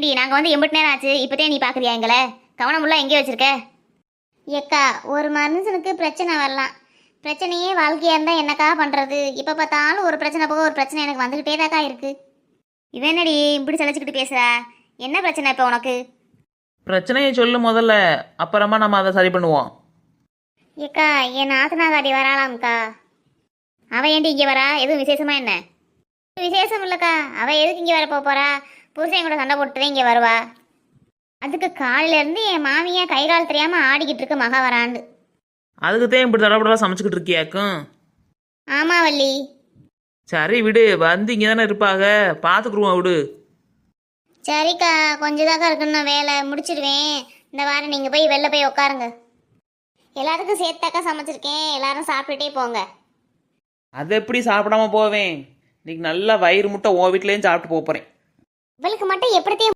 ஏண்டி நாங்கள் வந்து எம்பிட்டு நேரம் ஆச்சு இப்போதே நீ பார்க்குறியா எங்களை கவனமுள்ள எங்கே வச்சிருக்க? ஏக்கா ஒரு மனுஷனுக்கு பிரச்சனை வரலாம், பிரச்சனையே வாழ்க்கையாக இருந்தால் என்னக்கா பண்ணுறது? இப்போ பார்த்தாலும் ஒரு பிரச்சனை போக ஒரு பிரச்சனை எனக்கு வந்துக்கிட்டே தாக்கா இருக்கு. இவன் என்னடி இப்படி சளைச்சிக்கிட்டு பேசுகிறா? என்ன பிரச்சனை இப்போ உனக்கு? பிரச்சனையை சொல்லு முதல்ல, அப்புறமா நம்ம அதை சரி பண்ணுவோம். ஏக்கா என் நாத்தனாகாரி வராளாம்க்கா. அவள் ஏண்டி இங்கே வரா? எதுவும் விசேஷமா என்ன? விசேஷம் இல்லைக்கா, அவள் எதுக்கு இங்கே வர போகிறா? புருஷன் கூட சண்டை போட்டுதான் இங்கே வருவா. அதுக்கு காலையிலேருந்து என் மாமியா கை கால் தெரியாமல் ஆடிக்கிட்டு இருக்கு மகா வரான்னு. அதுக்கு தான் இப்படி தடப்படலாம் சமைச்சிக்கிட்டு இருக்கியாக்கும். ஆமா வள்ளி. சரி விடு, வந்து இங்கே தானே இருப்பாங்க, பார்த்துக்குருவோம் விடு. சரிக்கா கொஞ்சம் தாக்கா இருக்குன்னு நான் வேலை முடிச்சிடுவேன். இந்த வாரம் நீங்கள் போய் வெளில போய் உட்காருங்க. எல்லாத்துக்கும் சேர்த்தாக்கா சமைச்சிருக்கேன், எல்லாரும் சாப்பிட்டுட்டே போங்க. அதை எப்படி சாப்பிடாம போவேன்? இன்னைக்கு நல்லா வயிறு முட்டை உன் வீட்லேயும் சாப்பிட்டு போகிறேன். இவளுக்கு மட்டும் எப்படித்தையும்